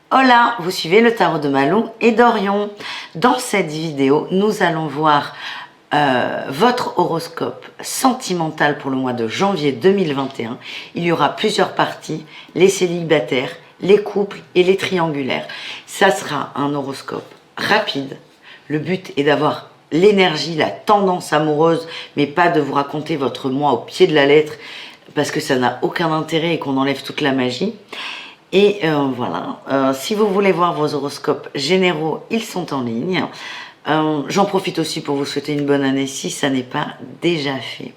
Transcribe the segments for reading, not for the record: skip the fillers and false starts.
Hola, vous suivez le tarot de Malou et d'Orion. Dans cette vidéo, nous allons voir votre horoscope sentimental pour le mois de janvier 2021. Il y aura plusieurs parties, les célibataires, les couples et les triangulaires. Ça sera un horoscope rapide. Le but est d'avoir l'énergie, la tendance amoureuse, mais pas de vous raconter votre mois au pied de la lettre, parce que ça n'a aucun intérêt et qu'on enlève toute la magie. Et voilà, si vous voulez voir vos horoscopes généraux, ils sont en ligne. J'en profite aussi pour vous souhaiter une bonne année si ça n'est pas déjà fait.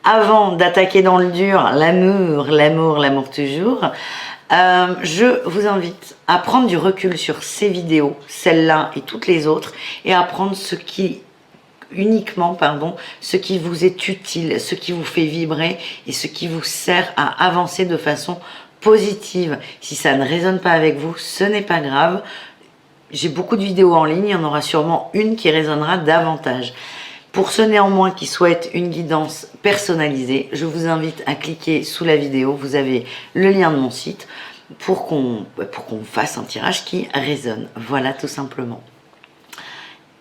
Avant d'attaquer dans le dur, l'amour toujours, je vous invite à prendre du recul sur ces vidéos, celle-là et toutes les autres, et à prendre ce qui vous est utile, ce qui vous fait vibrer et ce qui vous sert à avancer de façon positive. Si ça ne résonne pas avec vous, ce n'est pas grave. J'ai beaucoup de vidéos en ligne, il y en aura sûrement une qui résonnera davantage. Pour ceux néanmoins qui souhaitent une guidance personnalisée, je vous invite à cliquer sous la vidéo. Vous avez le lien de mon site pour qu'on fasse un tirage qui résonne. Voilà, tout simplement.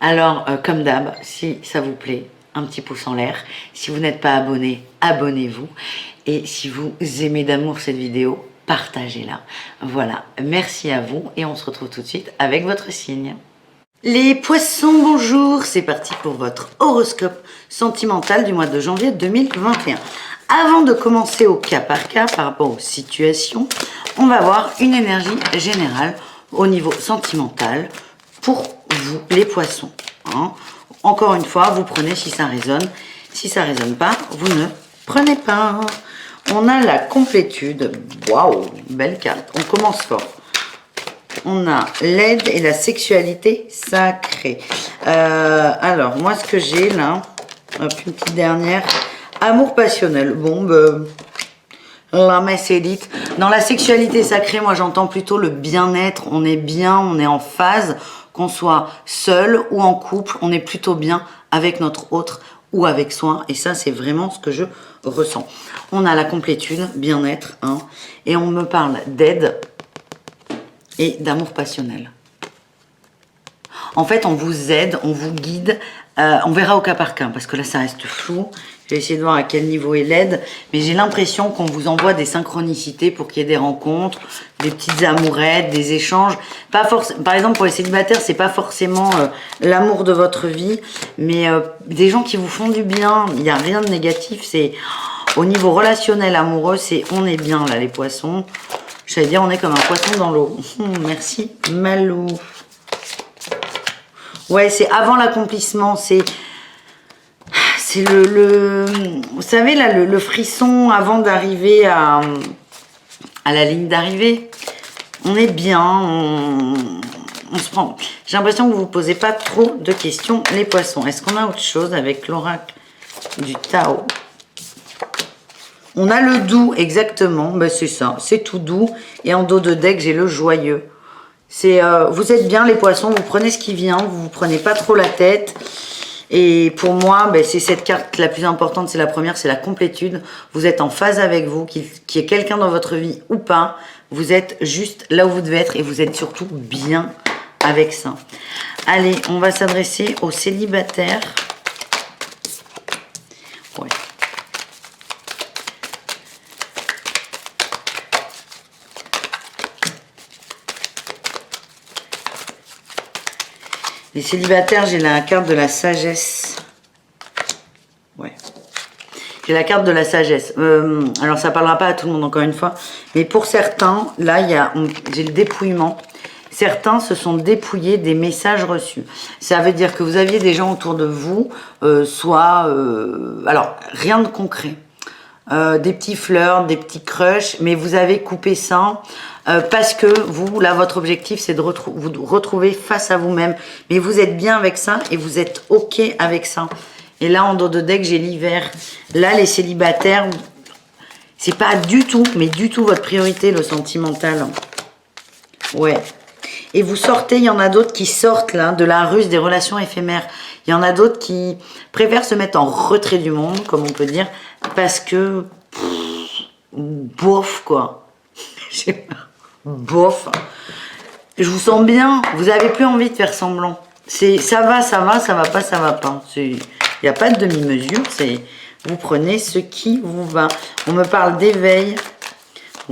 Alors, comme d'hab, si ça vous plaît, un petit pouce en l'air. Si vous n'êtes pas abonné, abonnez-vous. Et si vous aimez d'amour cette vidéo, partagez-la. Voilà, merci à vous et on se retrouve tout de suite avec votre signe. Les poissons, bonjour, c'est parti pour votre horoscope sentimental du mois de janvier 2021. Avant de commencer au cas par cas par rapport aux situations, on va voir une énergie générale au niveau sentimental pour vous, les poissons. Encore une fois, vous prenez si ça résonne. Si ça résonne pas, vous ne prenez pas. On a la complétude. Waouh, belle carte. On commence fort. On a l'aide et la sexualité sacrée. Alors, moi, ce que j'ai là, hop, une petite dernière. Amour passionnel. Bon, la messe est dite. Dans la sexualité sacrée, moi, j'entends plutôt le bien-être. On est bien, on est en phase. Qu'on soit seul ou en couple, on est plutôt bien avec notre autre ou avec soi. Et ça, c'est vraiment ce que je ressens. On a la complétude, bien-être, et on me parle d'aide et d'amour passionnel. En fait, on vous aide, on vous guide. On verra au cas par cas, parce que là, ça reste flou. Je vais essayer de voir à quel niveau est l'aide. Mais j'ai l'impression qu'on vous envoie des synchronicités pour qu'il y ait des rencontres, des petites amourettes, des échanges. Pas par exemple, pour les célibataires, c'est pas forcément l'amour de votre vie, mais des gens qui vous font du bien. Il n'y a rien de négatif. C'est au niveau relationnel, amoureux, c'est on est bien là, les poissons. J'allais dire, on est comme un poisson dans l'eau. Merci, Malou. Ouais, c'est avant l'accomplissement, c'est vous savez là, le frisson avant d'arriver à la ligne d'arrivée. On est bien, on se prend. J'ai l'impression que vous vous posez pas trop de questions, les poissons. Est-ce qu'on a autre chose avec l'oracle du Tao? On a le doux, exactement, ben c'est ça, c'est tout doux. Et en dos de deck, j'ai le joyeux. C'est vous êtes bien les poissons, vous prenez ce qui vient, vous vous prenez pas trop la tête. Et pour moi, ben, c'est cette carte la plus importante, c'est la première, c'est la complétude. Vous êtes en phase avec vous, qu'il y ait quelqu'un dans votre vie ou pas. Vous êtes juste là où vous devez être et vous êtes surtout bien avec ça. Allez, on va s'adresser aux célibataires. Ouais. Les célibataires, j'ai la carte de la sagesse. Ouais. J'ai la carte de la sagesse. Alors, ça ne parlera pas à tout le monde, encore une fois. Mais pour certains, là, j'ai le dépouillement. Certains se sont dépouillés des messages reçus. Ça veut dire que vous aviez des gens autour de vous, alors, rien de concret. Des petits flirts, des petits crushs, mais vous avez coupé ça parce que vous, là, votre objectif, c'est de vous retrouver face à vous-même. Mais vous êtes bien avec ça et vous êtes OK avec ça. Et là, en dos de deck, j'ai l'hiver. Là, les célibataires, c'est pas du tout, mais du tout votre priorité, le sentimental. Ouais. Et vous sortez, il y en a d'autres qui sortent là de la ruse des relations éphémères. Il y en a d'autres qui préfèrent se mettre en retrait du monde, comme on peut dire, parce que bof quoi. Je sais pas. Bof. Je vous sens bien, vous n'avez plus envie de faire semblant. Ça va, ça va, ça va pas, ça va pas. Il n'y a pas de demi-mesure, vous prenez ce qui vous va. On me parle d'éveil.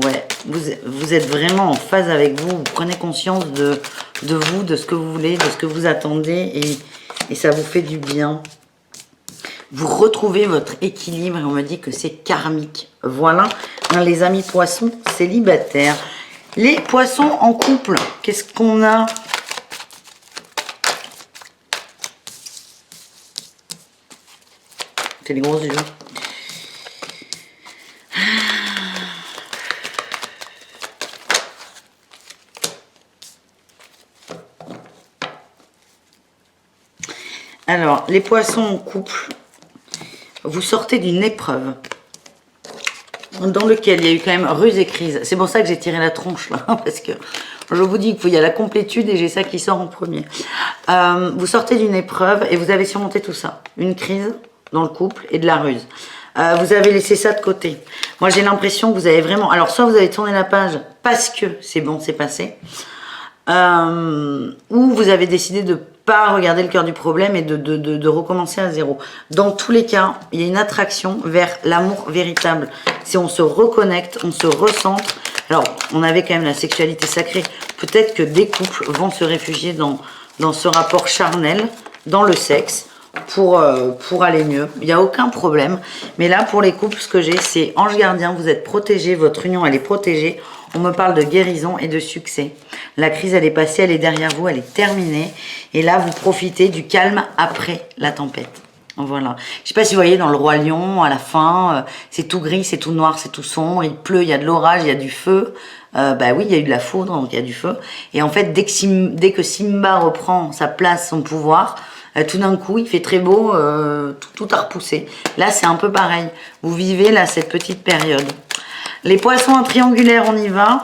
Ouais, vous êtes vraiment en phase avec vous. Vous prenez conscience de vous, de ce que vous voulez, de ce que vous attendez et ça vous fait du bien. Vous retrouvez votre équilibre et on me dit que c'est karmique. Voilà, hein, les amis poissons célibataires. Les poissons en couple, qu'est-ce qu'on a? C'est les gros yeux. Alors, les poissons en couple, vous sortez d'une épreuve dans lequel il y a eu quand même ruse et crise. C'est pour ça que j'ai tiré la tronche là, parce que je vous dis qu'il y a la complétude et j'ai ça qui sort en premier. Vous sortez d'une épreuve et vous avez surmonté tout ça. Une crise dans le couple et de la ruse. Vous avez laissé ça de côté. Moi, j'ai l'impression que vous avez vraiment... Alors, soit vous avez tourné la page parce que c'est bon, c'est passé. Ou vous avez décidé de pas regarder le cœur du problème et de recommencer à zéro. Dans tous les cas, il y a une attraction vers l'amour véritable. Si on se reconnecte, on se recentre. Alors, on avait quand même la sexualité sacrée. Peut-être que des couples vont se réfugier dans ce rapport charnel, dans le sexe, pour aller mieux. Il n'y a aucun problème. Mais là, pour les couples, ce que j'ai, c'est ange gardien, vous êtes protégés, votre union, elle est protégée. On me parle de guérison et de succès. La crise, elle est passée, elle est derrière vous, elle est terminée. Et là, vous profitez du calme après la tempête. Voilà. Je ne sais pas si vous voyez dans le Roi Lion, à la fin, c'est tout gris, c'est tout noir, c'est tout sombre, il pleut, il y a de l'orage, il y a du feu. Bah oui, il y a eu de la foudre, donc il y a du feu. Et en fait, dès que Simba reprend sa place, son pouvoir, tout d'un coup, il fait très beau, tout a repoussé. Là, c'est un peu pareil. Vous vivez là cette petite période. Les poissons en triangulaire, on y va.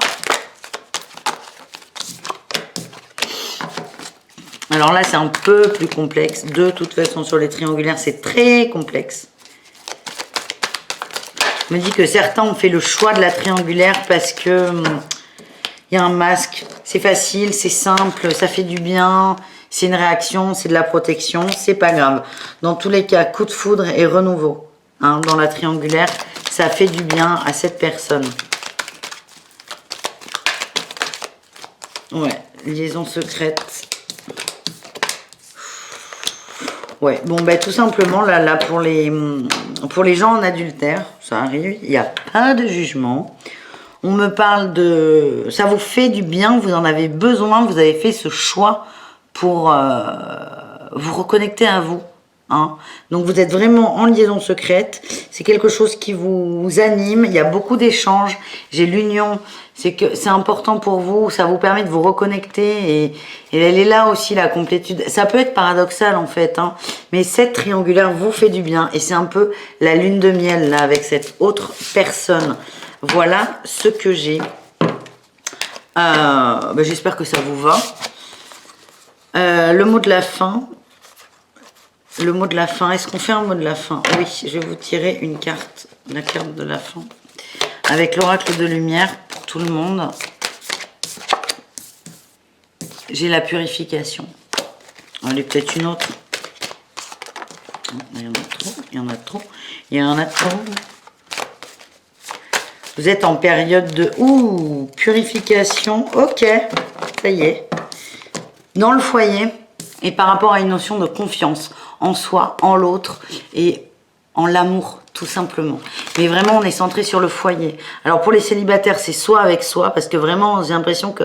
Alors là, c'est un peu plus complexe. De toute façon, sur les triangulaires, c'est très complexe. Je me dis que certains ont fait le choix de la triangulaire parce que y a un masque. C'est facile, c'est simple, ça fait du bien. C'est une réaction, c'est de la protection, c'est pas grave. Dans tous les cas, coup de foudre et renouveau. Hein, dans la triangulaire, ça fait du bien à cette personne. Ouais, liaison secrète. Ouais, bon, ben tout simplement, là pour les gens en adultère, ça arrive, il n'y a pas de jugement. On me parle de... Ça vous fait du bien, vous en avez besoin, vous avez fait ce choix pour vous reconnecter à vous. Hein. Donc vous êtes vraiment en liaison secrète, c'est quelque chose qui vous anime, il y a beaucoup d'échanges, j'ai l'union, c'est que c'est important pour vous, ça vous permet de vous reconnecter et elle est là aussi la complétude. Ça peut être paradoxal en fait, hein, mais cette triangulaire vous fait du bien et c'est un peu la lune de miel là avec cette autre personne. Voilà ce que j'ai. J'espère que ça vous va. Le mot de la fin. Le mot de la fin. Est-ce qu'on fait un mot de la fin? Oui, je vais vous tirer une carte. La carte de la fin. Avec l'oracle de lumière pour tout le monde. J'ai la purification. Allez, peut-être une autre. Il y en a trop. Il y en a trop. Il y en a trop. Vous êtes en période de... Ouh, purification. Ok, ça y est. Dans le foyer et par rapport à une notion de confiance en soi, en l'autre et en l'amour, tout simplement. Mais vraiment, on est centré sur le foyer. Alors, pour les célibataires, c'est soi avec soi parce que vraiment, j'ai l'impression que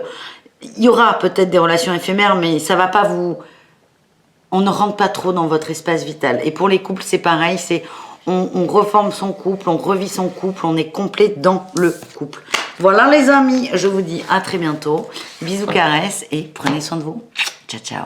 il y aura peut-être des relations éphémères, mais ça va pas vous... On ne rentre pas trop dans votre espace vital. Et pour les couples, c'est pareil, c'est... On reforme son couple, on revit son couple, on est complet dans le couple. Voilà les amis, je vous dis à très bientôt. Bisous, caresses et prenez soin de vous. Ciao, ciao.